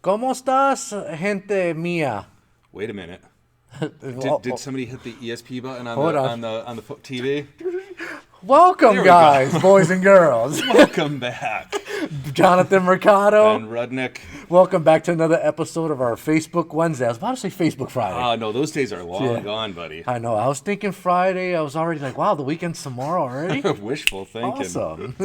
¿Cómo estás, gente mía? Wait a minute. Did somebody hit the ESP button Hold on on. the TV? Welcome, There we guys, go. boys and girls. Welcome back, Jonathan Mercado. Ben Rudnick. Welcome back to another episode of our Facebook Wednesday. I was about to say Facebook Friday. No, those days are long Yeah. gone, buddy. I know. I was thinking Friday. I was already like, wow, the weekend's tomorrow already. Wishful thinking. Awesome.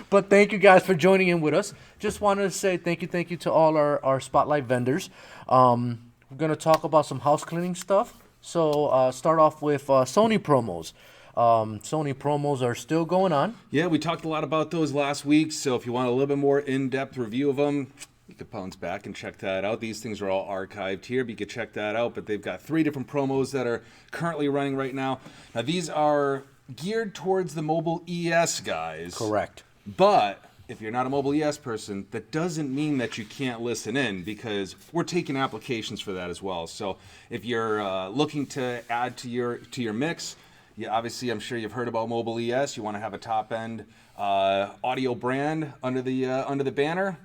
But thank you guys for joining in with us. Just wanted to say thank you to all our Spotlight vendors. We're going to talk about some house cleaning stuff. So start off with Sony promos. Sony promos are still going on. Yeah, we talked a lot about those last week, so if you want a little bit more in-depth review of them, you can bounce back and check that out. These things are all archived here, but you can check that out. But they've got 3 different promos that are currently running right now. Now, these are geared towards the mobile ES guys. Correct. But if you're not a mobile ES person, that doesn't mean that you can't listen in, because we're taking applications for that as well. So if you're looking to add to your mix, yeah, obviously I'm sure you've heard about mobile ES. You want to have a top end audio brand under the banner.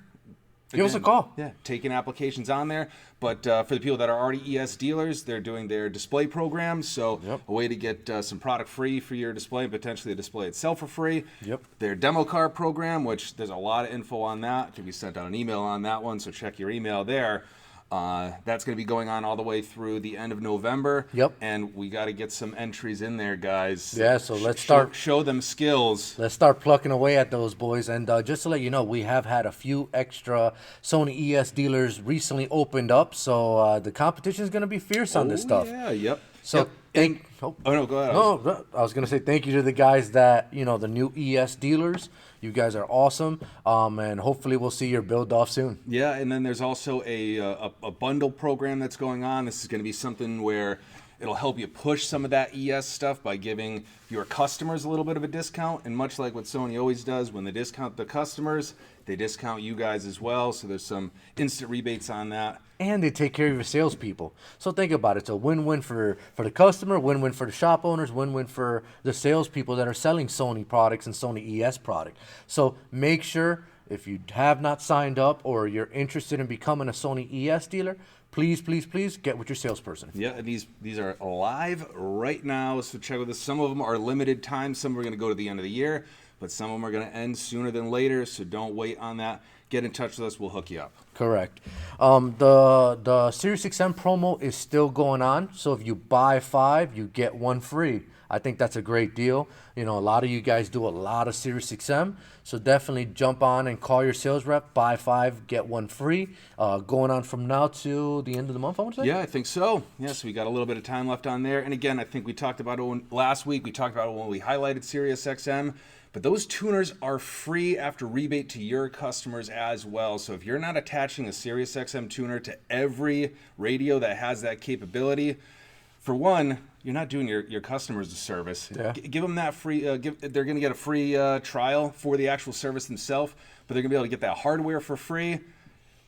Give us a call. Yeah, taking applications on there. But for the people that are already ES dealers, they're doing their display programs. So a way to get some product free for your display, and potentially the display itself for free. Yep. Their demo car program, which there's a lot of info on that. It can be sent out an email on that one, so check your email there. That's going to be going on all the way through the end of November. Yep. And we got to get some entries in there, guys. Yeah, so let's start. Show them skills. Let's start plucking away at those boys. And just to let you know, we have had a few extra Sony ES dealers recently opened up. So the competition is going to be fierce on this stuff. Yeah, yep. So Yep. Oh, no, go ahead. No, I was going to say thank you to the guys that, the new ES dealers. You guys are awesome. And hopefully we'll see your build off soon. Yeah, and then there's also a bundle program that's going on. This is going to be something where it'll help you push some of that ES stuff by giving your customers a little bit of a discount. And much like what Sony always does, when they discount the customers, they discount you guys as well. So there's some instant rebates on that. And they take care of your salespeople. So think about it. It's a win-win for the customer, win-win for the shop owners, win-win for the salespeople that are selling Sony products and Sony ES product. So make sure, if you have not signed up or you're interested in becoming a Sony ES dealer, please get with your salesperson. Yeah, and these are live right now, so check with us. Some of them are limited time. Some are going to go to the end of the year, but some of them are going to end sooner than later, so don't wait on that. Get in touch with us. We'll hook you up. Correct. The SiriusXM promo is still going on, so if you buy 5, you get 1 free. I think that's a great deal. A lot of you guys do a lot of SiriusXM, so definitely jump on and call your sales rep. Buy 5, get 1 free. Going on from now to the end of the month, I want to say? Yeah, I think so. Yes, we got a little bit of time left on there. And again, I think we talked about it last week. We talked about it when we highlighted SiriusXM. But those tuners are free after rebate to your customers as well. So if you're not attaching a SiriusXM tuner to every radio that has that capability, for one, you're not doing your customers a service. Yeah. Give them that free. They're going to get a free trial for the actual service themselves, but they're going to be able to get that hardware for free.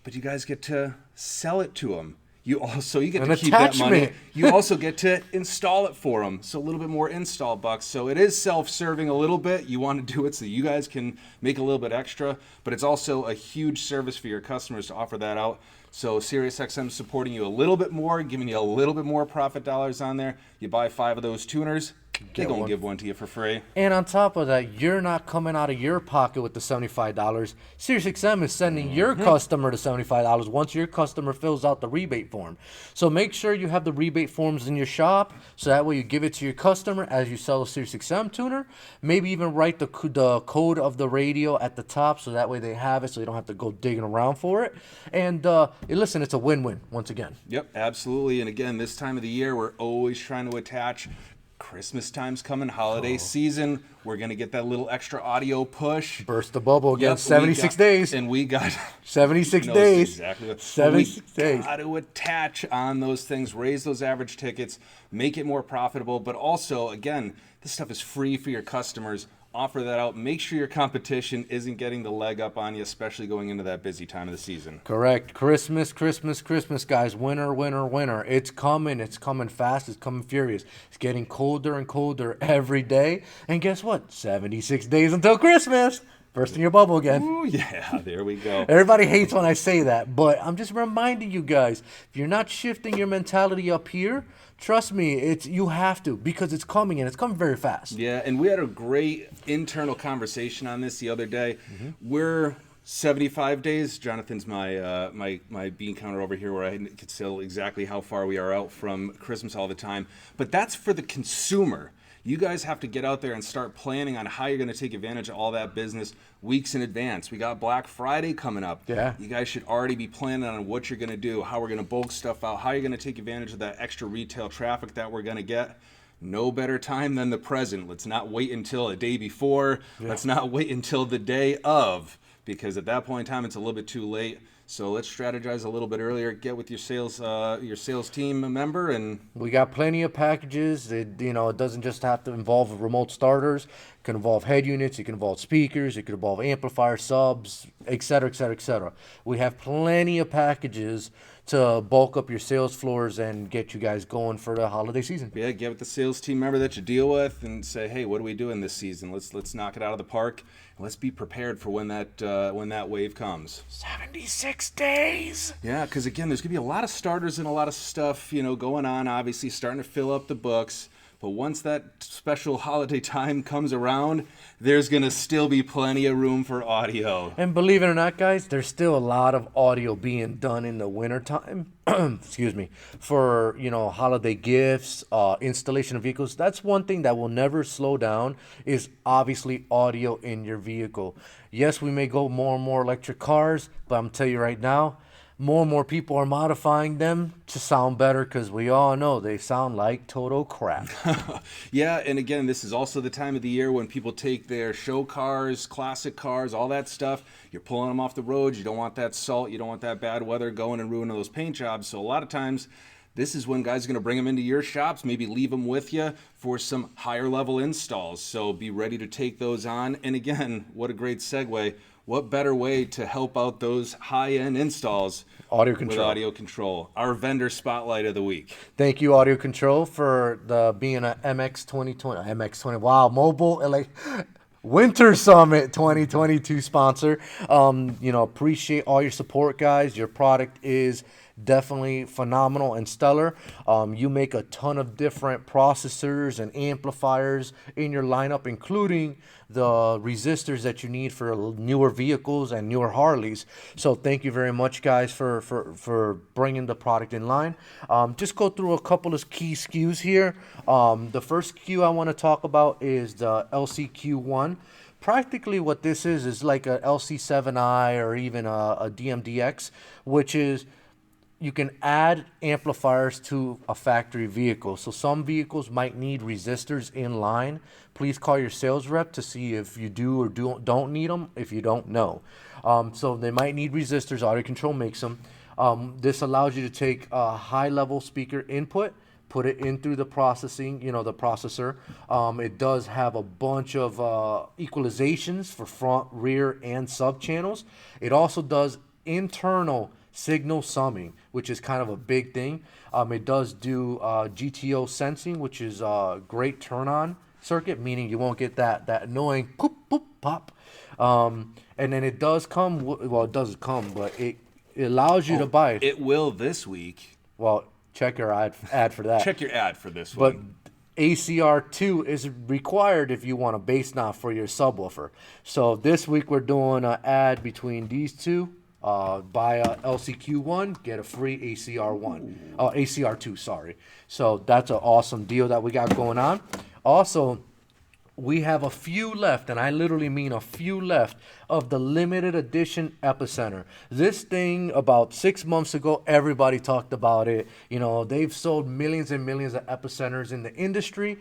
But you guys get to sell it to them. You get to keep that money. You also get to install it for them. So a little bit more install bucks. So it is self-serving a little bit. You want to do it so you guys can make a little bit extra, but it's also a huge service for your customers to offer that out. So SiriusXM supporting you a little bit more, giving you a little bit more profit dollars on there. You buy 5 of those tuners, they're going to give 1 to you for free. And on top of that, you're not coming out of your pocket with the $75. SiriusXM is sending your customer the $75 once your customer fills out the rebate form. So make sure you have the rebate forms in your shop, so that way you give it to your customer as you sell a SiriusXM tuner. Maybe even write the code of the radio at the top, so that way they have it, so you don't have to go digging around for it. And listen, it's a win-win once again. Yep, absolutely. And again, this time of the year, we're always trying to attach. Christmas time's coming, holiday season. We're going to get that little extra audio push. Burst the bubble again, Yep, 76 days. And we got 76 days. Exactly. 76 days. Got to attach on those things, raise those average tickets, make it more profitable. But also, again, this stuff is free for your customers. Offer that out. Make sure your competition isn't getting the leg up on you, especially going into that busy time of the season. Correct. Christmas, guys. Winter. It's coming fast. It's coming furious. It's getting colder and colder every day. And guess what? 76 days until Christmas. Bursting your bubble again. Ooh, yeah, there we go. Everybody hates when I say that, but I'm just reminding you guys, if you're not shifting your mentality up here, trust me, you have to, because it's coming, and it's coming very fast. Yeah, and we had a great internal conversation on this the other day. We're 75 days. Jonathan's my bean counter over here, where I can tell exactly how far we are out from Christmas all the time. But that's for the consumer. You guys have to get out there and start planning on how you're going to take advantage of all that business weeks in advance. We got Black Friday coming up. Yeah. You guys should already be planning on what you're going to do, how we're going to bulk stuff out, how you're going to take advantage of that extra retail traffic that we're going to get. No better time than the present. Let's not wait until a day before. Yeah. Let's not wait until the day of, because at that point in time, it's a little bit too late. So let's strategize a little bit earlier. Get with your sales team member, and we got plenty of packages. It doesn't just have to involve remote starters. It can involve head units. It can involve speakers. It can involve amplifier subs, et cetera, et cetera, et cetera. We have plenty of packages to bulk up your sales floors and get you guys going for the holiday season. Yeah, get with the sales team member that you deal with and say, hey, what are we doing this season? Let's knock it out of the park. Let's be prepared for when that wave comes. 76 days. Yeah, because again, there's gonna be a lot of starters and a lot of stuff, going on. Obviously, starting to fill up the books. But once that special holiday time comes around, there's going to still be plenty of room for audio. And believe it or not, guys, there's still a lot of audio being done in the wintertime. Excuse me. For, holiday gifts, installation of vehicles. That's one thing that will never slow down, is obviously audio in your vehicle. Yes, we may go more and more electric cars, but I'm telling you right now, more and more people are modifying them to sound better, because we all know they sound like total crap. Yeah, and again, this is also the time of the year when people take their show cars, classic cars, all that stuff. You're pulling them off the roads. You don't want that salt. You don't want that bad weather going and ruining those paint jobs. So a lot of times, this is when guys are going to bring them into your shops, maybe leave them with you for some higher level installs. So be ready to take those on. And again, what a great segue. What better way to help out those high-end installs AudioControl. with AudioControl, our vendor spotlight of the week. Thank you, AudioControl, for being a MX20. Wow, Winter Summit 2022 sponsor. Appreciate all your support, guys. Your product is definitely phenomenal and stellar. You make a ton of different processors and amplifiers in your lineup, including the resistors that you need for newer vehicles and newer Harleys. So thank you very much, guys, for bringing the product in line. Just go through a couple of key SKUs here. The first SKU I want to talk about is the LCQ1. Practically what this is like a LC7i or even a DMDX, which is you can add amplifiers to a factory vehicle. So some vehicles might need resistors in line. Please call your sales rep to see if you do or don't need them, if you don't know. So they might need resistors. AudioControl makes them. This allows you to take a high-level speaker input, put it in through the processing, the processor. It does have a bunch of equalizations for front, rear, and sub channels. It also does internal signal summing, which is kind of a big thing. It does do GTO sensing, which is a great turn-on circuit, meaning you won't get that annoying poop, poop, pop. And then it does come, it doesn't come, but it allows you to buy it. It will this week. Well, check your ad for that. Check your ad for this one. But ACR2 is required if you want a bass knob for your subwoofer. So this week we're doing an ad between these two. Buy a LCQ1, get a free ACR2, sorry. So that's an awesome deal that we got going on. Also, we have a few left, and I literally mean a few left, of the limited edition Epicenter. This thing, about 6 months ago, everybody talked about it. They've sold millions and millions of Epicenters in the industry.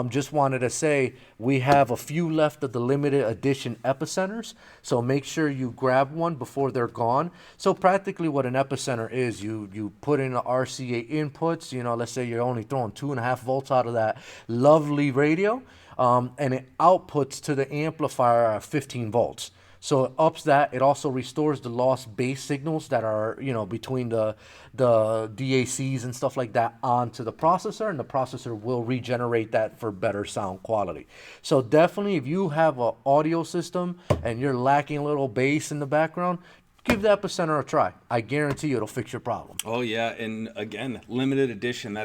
Just wanted to say we have a few left of the limited edition Epicenters, so make sure you grab one before they're gone. So practically what an Epicenter is, you put in the RCA inputs. Let's say you're only throwing 2.5 volts out of that lovely radio. And it outputs to the amplifier at 15 volts. So it ups that. It also restores the lost bass signals that are, between the DACs and stuff like that onto the processor, and the processor will regenerate that for better sound quality. So definitely, if you have an audio system and you're lacking a little bass in the background, give the Epicenter a try. I guarantee you it'll fix your problem. Oh yeah, and again, limited edition.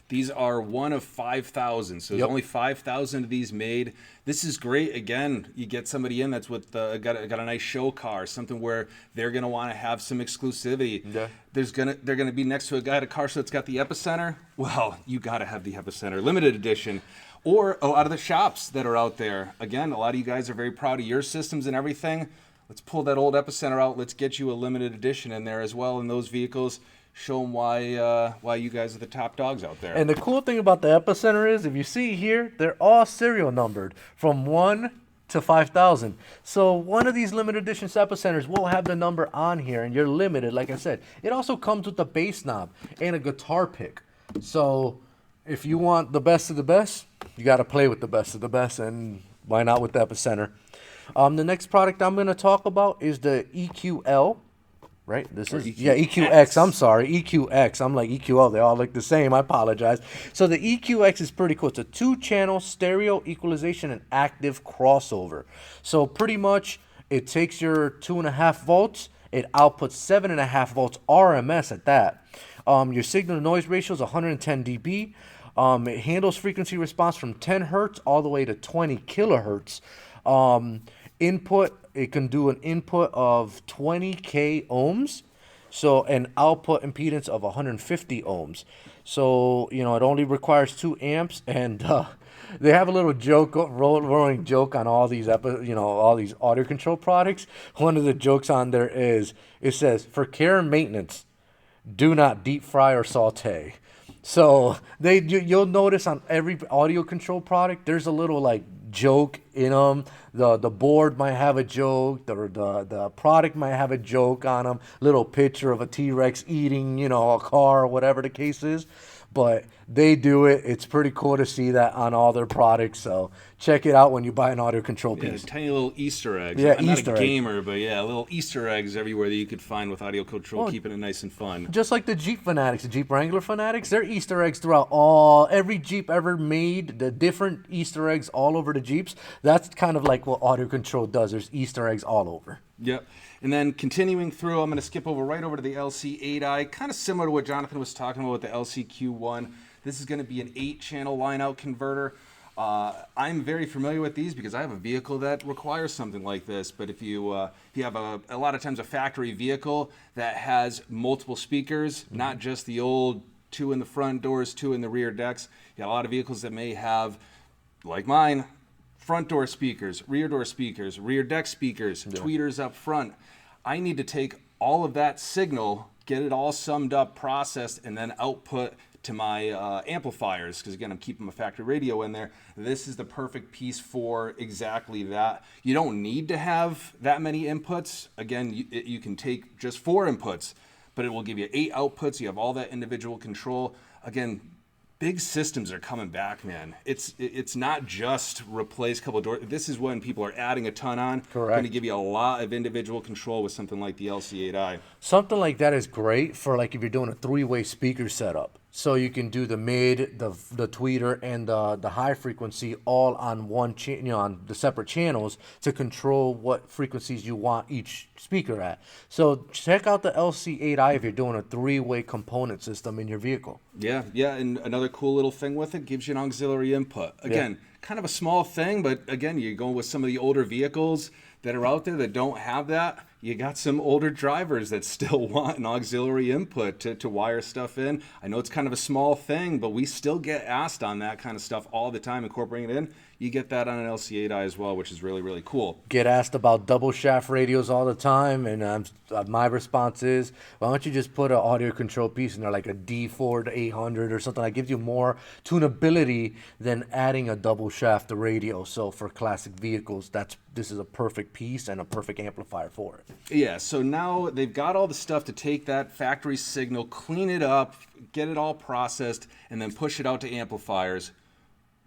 These are one of 5,000, so there's only 5,000 of these made. This is great. Again, you get somebody in that's with got a nice show car, something where they're gonna want to have some exclusivity. Yeah. They're gonna be next to a guy at a car show that's got the Epicenter. Well, you gotta have the Epicenter limited edition. Or a lot of the shops that are out there. Again, a lot of you guys are very proud of your systems and everything. Let's pull that old Epicenter out. Let's get you a limited edition in there as well in those vehicles. Show them why you guys are the top dogs out there. And the cool thing about the Epicenter is, if you see here, they're all serial numbered from 1 to 5,000. So one of these limited edition Epicenters will have the number on here, and you're limited. Like I said, it also comes with a bass knob and a guitar pick. So if you want the best of the best, you got to play with the best of the best, and why not with the Epicenter? The next product I'm going to talk about is the EQL. Right? This is EQX. I'm sorry, EQX. I'm like EQL. They all look the same. I apologize. So the EQX is pretty cool. It's a 2-channel stereo equalization and active crossover. So pretty much it takes your 2.5 volts. It outputs 7.5 volts RMS at that. Your signal to noise ratio is 110 dB. It handles frequency response from 10 hertz all the way to 20 kilohertz. Input, it can do an input of 20k ohms, so an output impedance of 150 ohms. So it only requires 2 amps, and they have a little joke, rolling joke on all these all these audio control products. One of the jokes on there is, it says, for care and maintenance, do not deep fry or saute. So you'll notice on every audio control product, there's a little joke in them. The board might have a joke. The product might have a joke on them. Little picture of a T-Rex eating, a car or whatever the case is. But they do it. It's pretty cool to see that on all their products. So check it out when you buy an audio control piece. Tiny little Easter eggs. Yeah, I'm Easter not a gamer, but little Easter eggs everywhere that you could find with audio control, keeping it nice and fun. Just like the Jeep fanatics, the Jeep Wrangler fanatics, they're Easter eggs throughout every Jeep ever made. The different Easter eggs all over the Jeeps. That's kind of like what audio control does. There's Easter eggs all over. Yep. And then continuing through, I'm going to skip right over to the LC8i, kind of similar to what Jonathan was talking about with the LCQ1. This is going to be an 8-channel line-out converter. I'm very familiar with these because I have a vehicle that requires something like this. But if you have a lot of times a factory vehicle that has multiple speakers, not just the old 2 in the front doors, 2 in the rear decks, you got a lot of vehicles that may have, like mine, front door speakers, rear deck speakers, tweeters up front. I need to take all of that signal, get it all summed up, processed, and then output to my amplifiers, because again, I'm keeping my factory radio in there. This is the perfect piece for exactly that. You don't need to have that many inputs. Again, you can take just 4 inputs, but it will give you 8 outputs. You have all that individual control. Again, big systems are coming back, man. It's not just replace a couple of doors. This is when people are adding a ton on. Correct. Going to give you a lot of individual control with something like the LC8i. Something like that is great for if you're doing a 3-way speaker setup. So you can do the mid, the tweeter, and the high frequency all on one on the separate channels to control what frequencies you want each speaker at. So check out the LC8i if you're doing a 3-way component system in your vehicle. Yeah, and another cool little thing with it, gives you an auxiliary input. Again, kind of a small thing, but again, you're going with some of the older vehicles that are out there that don't have that. You got some older drivers that still want an auxiliary input to wire stuff in. I know it's kind of a small thing, but we still get asked on that kind of stuff all the time, incorporating it in. You get that on an LC8i as well, which is really, really cool. Get asked about double shaft radios all the time, and my response is, why don't you just put an audio control piece in there, like a D4 to 800 or something that gives you more tunability than adding a double shaft radio. So for classic vehicles, this is a perfect piece and a perfect amplifier for it. Yeah, so now they've got all the stuff to take that factory signal, clean it up, get it all processed, and then push it out to amplifiers.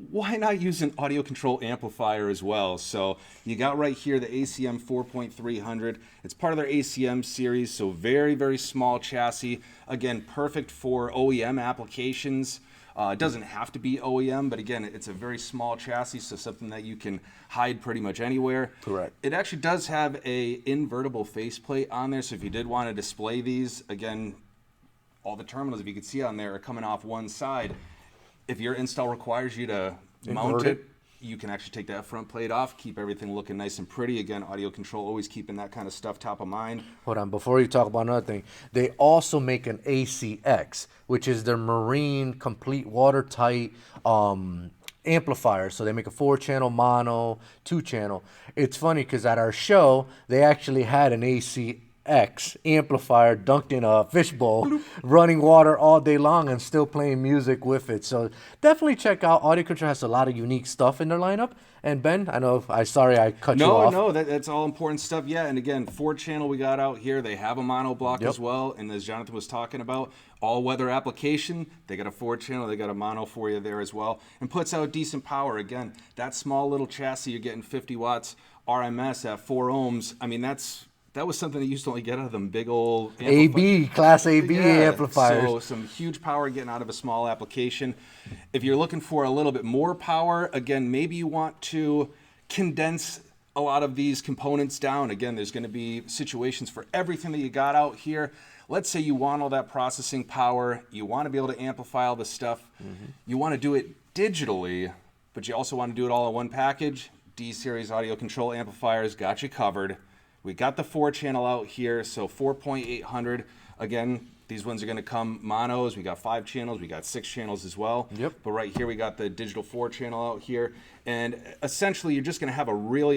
why not use an audio control amplifier as well? So you got right here the ACM 4.300. It's part of their ACM series, so very, very small chassis. Again, perfect for OEM applications. It doesn't have to be OEM, but again, it's a very small chassis, so something that you can hide pretty much anywhere. Correct. It actually does have a invertible faceplate on there, so if you did want to display these, again, all the terminals, if you can see on there, are coming off one side. If your install requires you to mount it, you can actually take that front plate off, keep everything looking nice and pretty. Again, AudioControl always keeping that kind of stuff top of mind. Hold on, before you talk about another thing, they also make an ACX, which is their marine complete watertight amplifier. So they make a 4-channel mono, 2-channel. It's funny because at our show, they actually had an ACX amplifier dunked in a fishbowl, running water all day long and still playing music with it. So definitely check out AudioControl. Has a lot of unique stuff in their lineup. And Ben, I know, sorry I cut you off. No, that's all important stuff. Yeah, and again, 4-channel we got out here. They have a mono block as well. And as Jonathan was talking about, all-weather application, they got a 4-channel, they got a mono for you there as well. And puts out decent power. Again, that small little chassis, you're getting 50 watts RMS at 4 ohms. I mean, that was something that you used to only get out of them big old AB, Class AB amplifiers. So some huge power getting out of a small application. If you're looking for a little bit more power, again, maybe you want to condense a lot of these components down. Again, there's going to be situations for everything that you got out here. Let's say you want all that processing power. You want to be able to amplify all this stuff. You want to do it digitally, but you also want to do it all in one package. D-Series audio control amplifiers got you covered. We got the 4-channel out here, so 4.800. Again, these ones are going to come monos. We got 5 channels. We got 6 channels as well. Yep. But right here, we got the digital 4-channel out here. And essentially, you're just going to have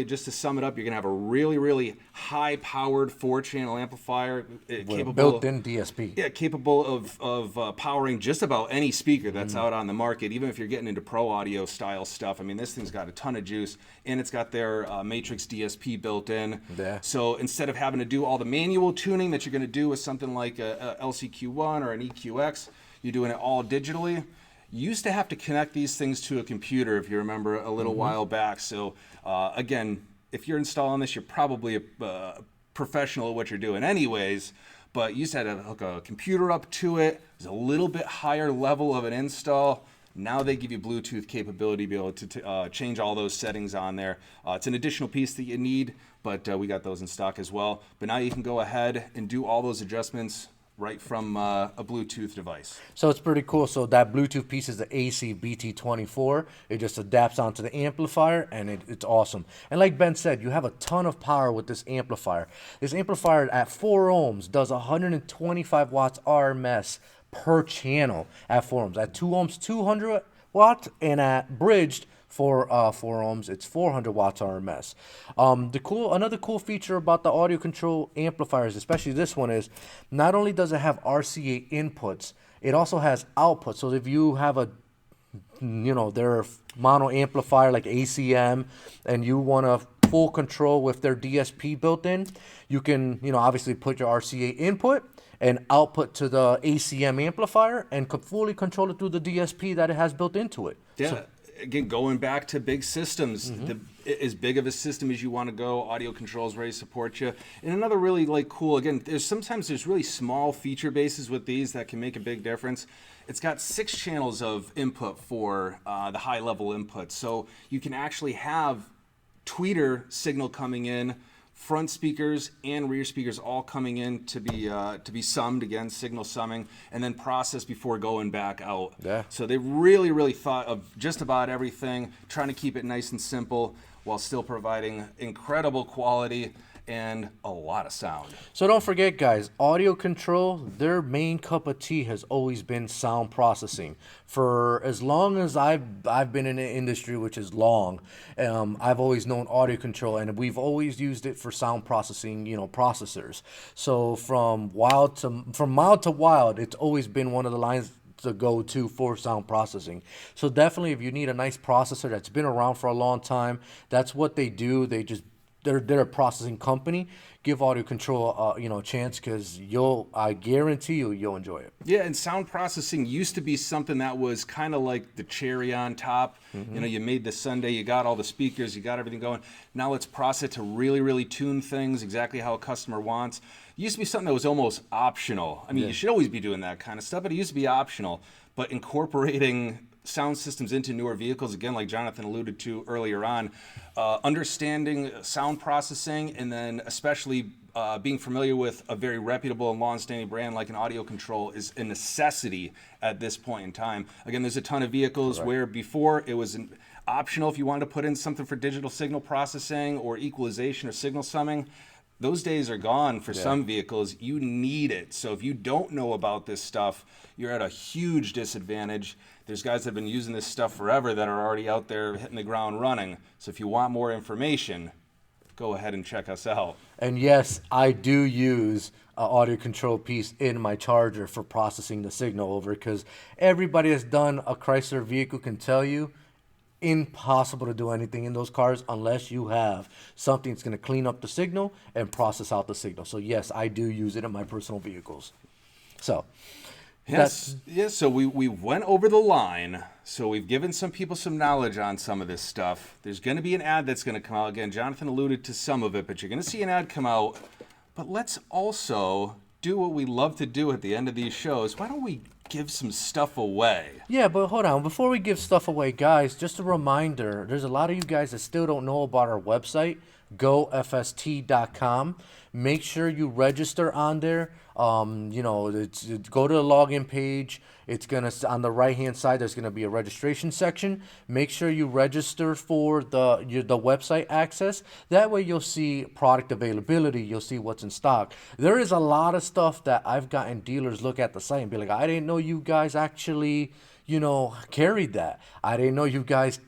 just to sum it up, you're going to have a really, really high-powered 4-channel amplifier. With built-in DSP. Yeah, capable of powering just about any speaker that's out on the market, even if you're getting into pro audio style stuff. I mean, this thing's got a ton of juice, and it's got their Matrix DSP built in. Yeah. So instead of having to do all the manual tuning that you're going to do with something like a LCQ1 or an EQX, you're doing it all digitally. You used to have to connect these things to a computer, if you remember, a little while back. So again, if you're installing this, you're probably a professional at what you're doing anyways, but you used to have to hook a computer up to it. It's a little bit higher level of an install. Now they give you Bluetooth capability to be able to change all those settings on there. It's an additional piece that you need, but we got those in stock as well. But now you can go ahead and do all those adjustments right from a Bluetooth device. So it's pretty cool. So that Bluetooth piece is the AC BT24. It just adapts onto the amplifier, and it's awesome. And like Ben said, you have a ton of power with this amplifier. This amplifier at 4 ohms does 125 watts RMS per channel at 4 ohms. At 2 ohms, 200 watts, and at bridged for 4 ohms, it's 400 watts RMS. Another cool feature about the AudioControl amplifiers, especially this one, is not only does it have RCA inputs, it also has outputs. So if you have their mono amplifier like ACM, and you want to full control with their DSP built in, you can, obviously put your RCA input and output to the ACM amplifier and fully control it through the DSP that it has built into it. Yeah. So, again, going back to big systems, as big of a system as you want to go, AudioControl is ready to support you. And another really cool, again, sometimes there's really small feature bases with these that can make a big difference. It's got 6 channels of input for the high level input. So you can actually have tweeter signal coming in, front speakers and rear speakers all coming in to be summed, again, signal summing, and then processed before going back out. Yeah. So they really thought of just about everything, trying to keep it nice and simple while still providing incredible quality and a lot of sound. So don't forget, guys, AudioControl, their main cup of tea has always been sound processing. For as long as I've been in the industry, which is long, I've always known AudioControl, and we've always used it for sound processing, processors. So from mild to wild, it's always been one of the lines to go to for sound processing. So definitely, if you need a nice processor that's been around for a long time, that's what they do. They just they're a processing company. Give AudioControl a chance, because I guarantee you'll enjoy it. Yeah, and sound processing used to be something that was kind of like the cherry on top. You made the sundae, you got all the speakers, you got everything going. Now let's process it to really, really tune things exactly how a customer wants. It used to be something that was almost optional. I mean, you should always be doing that kind of stuff, but it used to be optional. But incorporating sound systems into newer vehicles, again, like Jonathan alluded to earlier on, understanding sound processing, and then especially being familiar with a very reputable and long-standing brand like an AudioControl is a necessity at this point in time. Again, there's a ton of vehicles where before it was optional if you wanted to put in something for digital signal processing or equalization or signal summing. Those days are gone for some vehicles. You need it. So if you don't know about this stuff, you're at a huge disadvantage. There's guys that have been using this stuff forever that are already out there hitting the ground running. So if you want more information, go ahead and check us out. And yes, I do use an AudioControl piece in my charger for processing the signal over, because everybody that's done a Chrysler vehicle can tell you, impossible to do anything in those cars unless you have something that's going to clean up the signal and process out the signal. So yes, I do use it in my personal vehicles. So yes, so we went over the line. So we've given some people some knowledge on some of this stuff. There's going to be an ad that's going to come out. Again, Jonathan alluded to some of it, but you're going to see an ad come out. But let's also do what we love to do at the end of these shows. Why don't we give some stuff away? Yeah, but hold on. Before we give stuff away, guys, just a reminder, there's a lot of you guys that still don't know about our website, GoFast.com. Make sure you register on there. Go to the login page. It's gonna, on the right hand side, there's gonna be a registration section. Make sure you register for the website access. That way you'll see product availability. You'll see what's in stock. There is a lot of stuff that I've gotten dealers look at the site and be like, I didn't know you guys actually carried that. I didn't know you guys,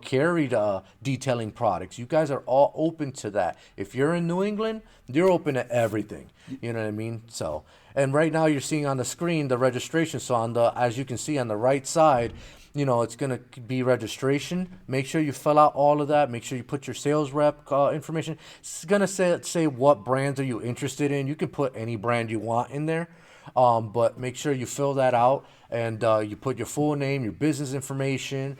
carried detailing products. You guys are all open to that. If you're in New England, you're open to everything. You know what I mean? So, and right now you're seeing on the screen the registration. So as you can see on the right side, it's going to be registration. Make sure you fill out all of that. Make sure you put your sales rep information. It's going to say what brands are you interested in. You can put any brand you want in there. But make sure you fill that out, and you put your full name, your business information.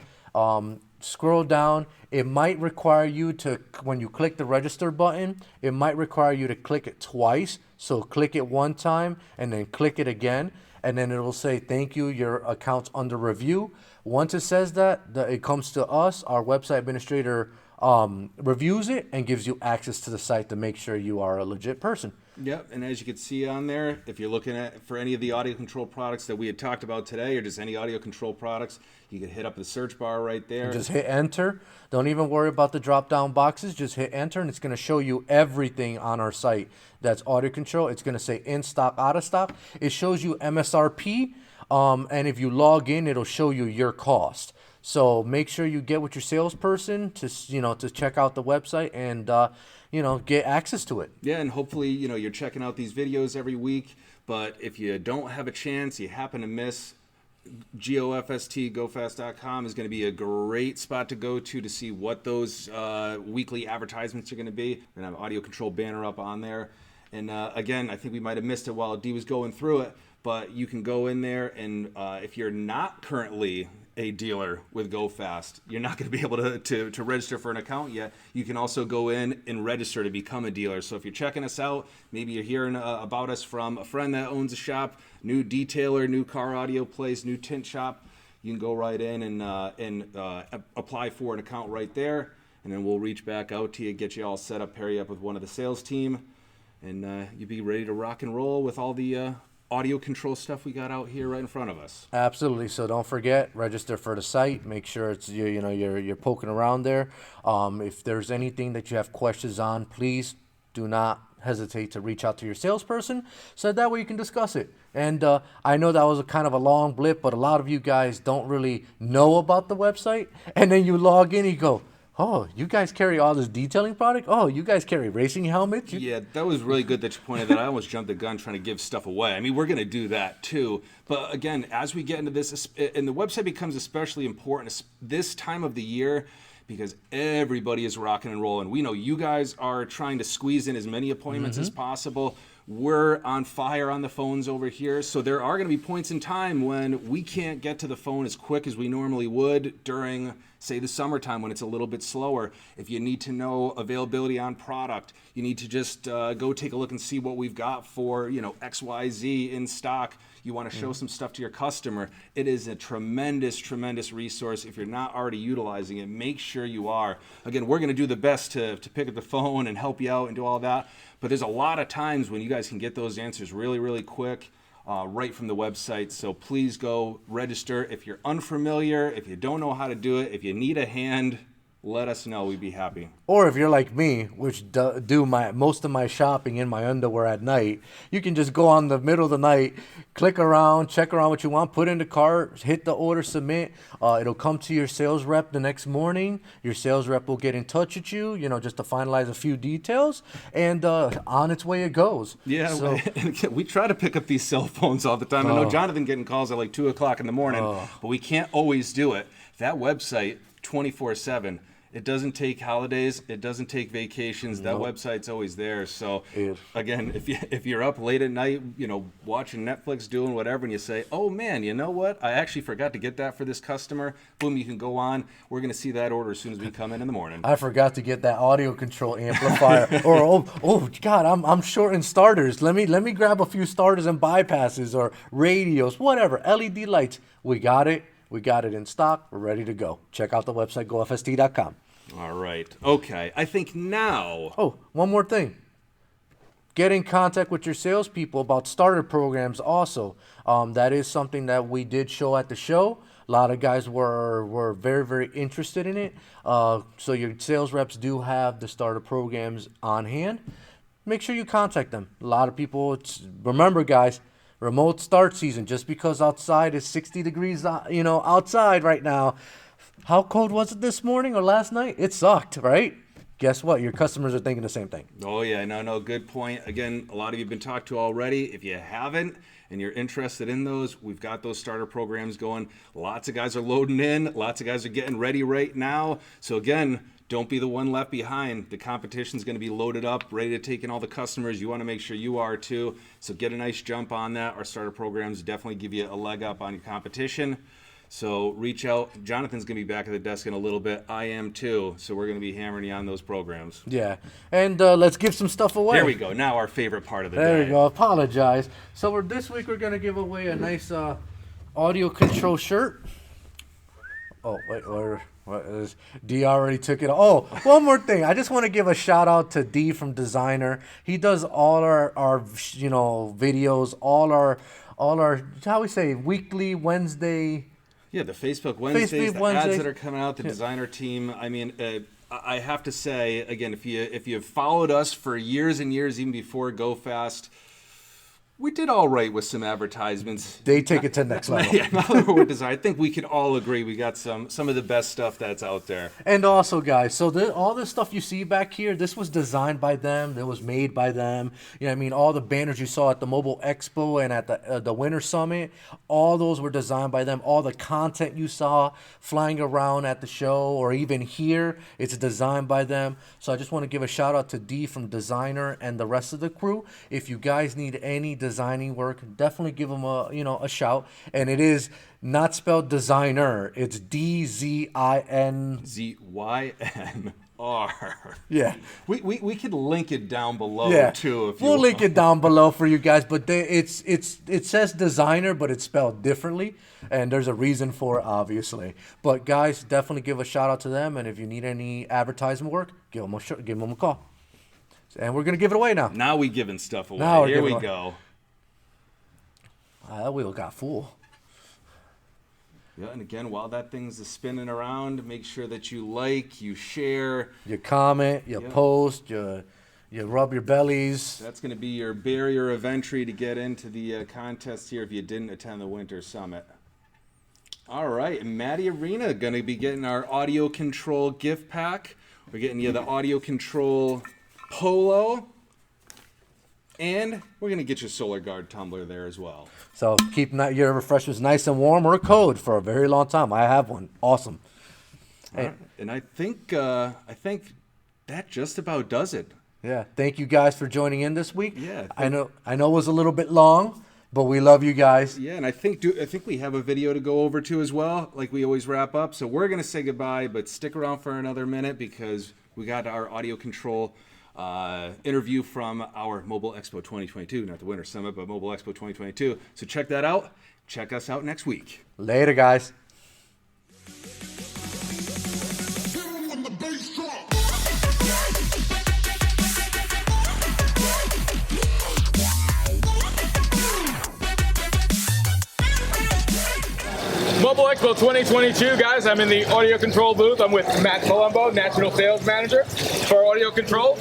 Scroll down. It might require you to, when you click the register button, it might require you to click it twice. So click it one time and then click it again, and then it will say, thank you, your account's under review. Once it says that, it comes to us. Our website administrator reviews it and gives you access to the site to make sure you are a legit person. Yep, and as you can see on there, if you're looking for any of the AudioControl products that we had talked about today, or just any AudioControl products, you can hit up the search bar right there. Just hit enter. Don't even worry about the drop-down boxes. Just hit enter, and it's going to show you everything on our site that's AudioControl. It's going to say in stock, out of stock. It shows you MSRP, and if you log in, it'll show you your cost. So make sure you get with your salesperson to check out the website and get access to it. Yeah, and hopefully you're checking out these videos every week. But if you don't have a chance, you happen to miss, GoFast.com is going to be a great spot to go to see what those weekly advertisements are going to be. We're going to have AudioControl banner up on there. And again, I think we might have missed it while D was going through it, but you can go in there, and if you're not currently a dealer with GoFast, you're not going to be able to register for an account yet. You can also go in and register to become a dealer. So if you're checking us out, maybe you're hearing about us from a friend that owns a shop, new detailer, new car audio place, new tint shop, you can go right in and apply for an account right there, and then we'll reach back out to you, get you all set up, pair you up with one of the sales team, and you'll be ready to rock and roll with all the AudioControl stuff we got out here right in front of us. Absolutely. So don't forget, register for the site. Make sure it's you're poking around there. If there's anything that you have questions on, please do not hesitate to reach out to your salesperson, so that way you can discuss it. And I know that was a kind of a long blip, but a lot of you guys don't really know about the website, and then you log in and you go, oh, you guys carry all this detailing product? Oh, you guys carry racing helmets? Yeah, that was really good that you pointed that. I almost jumped the gun trying to give stuff away. I mean, we're going to do that too. But again, as we get into this, and the website becomes especially important this time of the year, because everybody is rocking and rolling. We know you guys are trying to squeeze in as many appointments as possible. We're on fire on the phones over here. So there are going to be points in time when we can't get to the phone as quick as we normally would during, say, the summertime when it's a little bit slower. If you need to know availability on product, you need to just go take a look and see what we've got for, XYZ in stock. You want to show some stuff to your customer. It is a tremendous, tremendous resource. If you're not already utilizing it, make sure you are. Again, we're going to do the best to pick up the phone and help you out and do all that. But there's a lot of times when you guys can get those answers really, really quick right from the website. So please go register. If you're unfamiliar, if you don't know how to do it, if you need a hand, let us know. We'd be happy. Or if you're like me, which do most of my shopping in my underwear at night, you can just go on the middle of the night, click around, check around what you want, put in the cart, hit the order, submit. It'll come to your sales rep the next morning. Your sales rep will get in touch with you, just to finalize a few details, and on its way it goes. Yeah, so, we try to pick up these cell phones all the time. I know Jonathan getting calls at like 2 o'clock in the morning, but we can't always do it. That website, 24/7. It doesn't take holidays. It doesn't take vacations. That website's always there. So, again, if you're up late at night, watching Netflix, doing whatever, and you say, oh, man, you know what? I actually forgot to get that for this customer. Boom, you can go on. We're going to see that order as soon as we come in the morning. I forgot to get that AudioControl amplifier. Or, oh, God, I'm short in starters. Let me grab a few starters and bypasses or radios, whatever, LED lights. We got it. We got it in stock. We're ready to go. Check out the website, gofst.com. All right. Okay. I think now. Oh, one more thing. Get in contact with your salespeople about starter programs also. That is something that we did show at the show. A lot of guys were very, very interested in it. So your sales reps do have the starter programs on hand. Make sure you contact them. A lot of people, remember guys, remote start season. Just because outside is 60 degrees, outside right now. How cold was it this morning or last night? It sucked, right? Guess what? Your customers are thinking the same thing. Oh, yeah. No, good point. Again, a lot of you have been talked to already. If you haven't and you're interested in those, we've got those starter programs going. Lots of guys are loading in. Lots of guys are getting ready right now. So, again, don't be the one left behind. The competition's going to be loaded up, ready to take in all the customers. You want to make sure you are too. So get a nice jump on that. Our starter programs definitely give you a leg up on your competition. So reach out. Jonathan's going to be back at the desk in a little bit. I am too. So we're going to be hammering you on those programs. Yeah. And let's give some stuff away. There we go. Now our favorite part of the day. There we go. Apologize. So this week we're going to give away a nice AudioControl shirt. Oh, wait. What is D already took it? Oh, one more thing. I just want to give a shout out to D from Designer. He does all our videos, all our how we say weekly Wednesday. Yeah, the Facebook Wednesdays, the ads that are coming out, the Designer team. I mean, I have to say again, if you've followed us for years and years, even before GoFast, we did all right with some advertisements. They take it to the next level. Yeah, now that we're Designer, I think we could all agree we got some of the best stuff that's out there. And also, guys, so all this stuff you see back here, this was designed by them. It was made by them. All the banners you saw at the Mobile Expo and at the Winter Summit, all those were designed by them. All the content you saw flying around at the show or even here, it's designed by them. So I just want to give a shout out to D from Designer and the rest of the crew. If you guys need any designing work, definitely give them a shout. And it is not spelled designer, it's DZINZYNR. Yeah, we could link it down below too. If we'll link it down below for you guys. But it says designer, but it's spelled differently, and there's a reason for it, obviously. But guys, definitely give a shout out to them. And if you need any advertisement work, give them a call. And we're gonna give it away now. Now we giving stuff away. Here we go. That wheel got full. Yeah, and again, while that thing's spinning around, make sure that you like, you share, you comment, you post, you rub your bellies. That's going to be your barrier of entry to get into the contest here if you didn't attend the Winter Summit. All right, Maddie Arena going to be getting our AudioControl gift pack. We're getting you the AudioControl Polo. And we're going to get you a Solar Guard tumbler there as well. So keep your refreshments nice and warm or cold for a very long time. I have one. Awesome. And I think that just about does it. Yeah. Thank you guys for joining in this week. Yeah. I know it was a little bit long, but we love you guys. Yeah, and I think we have a video to go over too as well, like we always wrap up. So we're gonna say goodbye, but stick around for another minute because we got our AudioControl interview from our Mobile Expo 2022, not the Winter Summit, but Mobile Expo 2022. So check that out. Check us out next week. Later, guys. Mobile Expo 2022, guys. I'm in the AudioControl booth. I'm with Matt Colombo, National Sales Manager for AudioControl.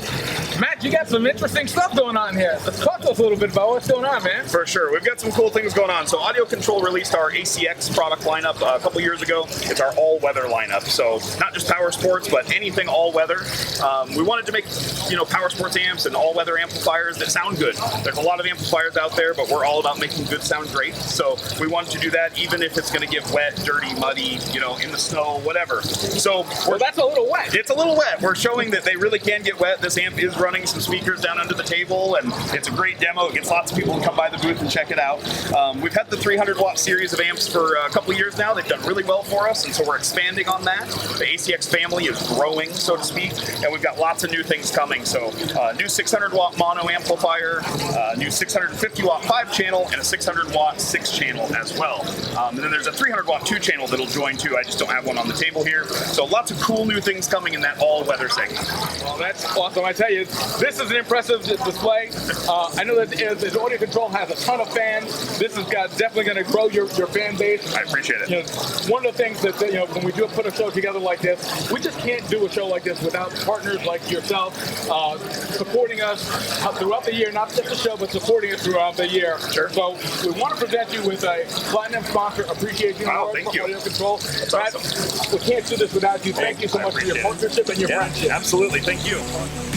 Matt, you got some interesting stuff going on here. Let's talk to us a little bit about what's going on, man. For sure. We've got some cool things going on. So AudioControl released our ACX product lineup a couple years ago. It's our all-weather lineup. So not just power sports, but anything all-weather. We wanted to make, power sports amps and all-weather amplifiers that sound good. There's a lot of amplifiers out there, but we're all about making good sound great. So we wanted to do that even if it's going to get wet, dirty, muddy, in the snow, whatever. So that's a little wet. It's a little wet. We're showing that they really can get wet. This amp is running some speakers down under the table, and it's a great demo. It gets lots of people to come by the booth and check it out. We've had the 300-watt series of amps for a couple of years now. They've done really well for us, and so we're expanding on that. The ACX family is growing, so to speak, and we've got lots of new things coming. So new 600-watt mono amplifier, new 650-watt 5-channel, and a 600-watt 6-channel as well. And then there's a 300-watt 2-channel that'll join too. I just don't have one on the table here. So lots of cool new things coming in that all-weather segment. Well, that's awesome. I tell you, this is an impressive display. I know that AudioControl has a ton of fans. This is definitely going to grow your fan base. I appreciate it. One of the things that when we do put a show together like this, we just can't do a show like this without partners like yourself supporting us throughout the year, not just the show, but supporting us throughout the year. Sure. So we want to present you with a Platinum Sponsor Appreciation Award thank for you. AudioControl. That's awesome. We can't do this without you. Thank you so much for your partnership and your friendship. Absolutely. Thank you.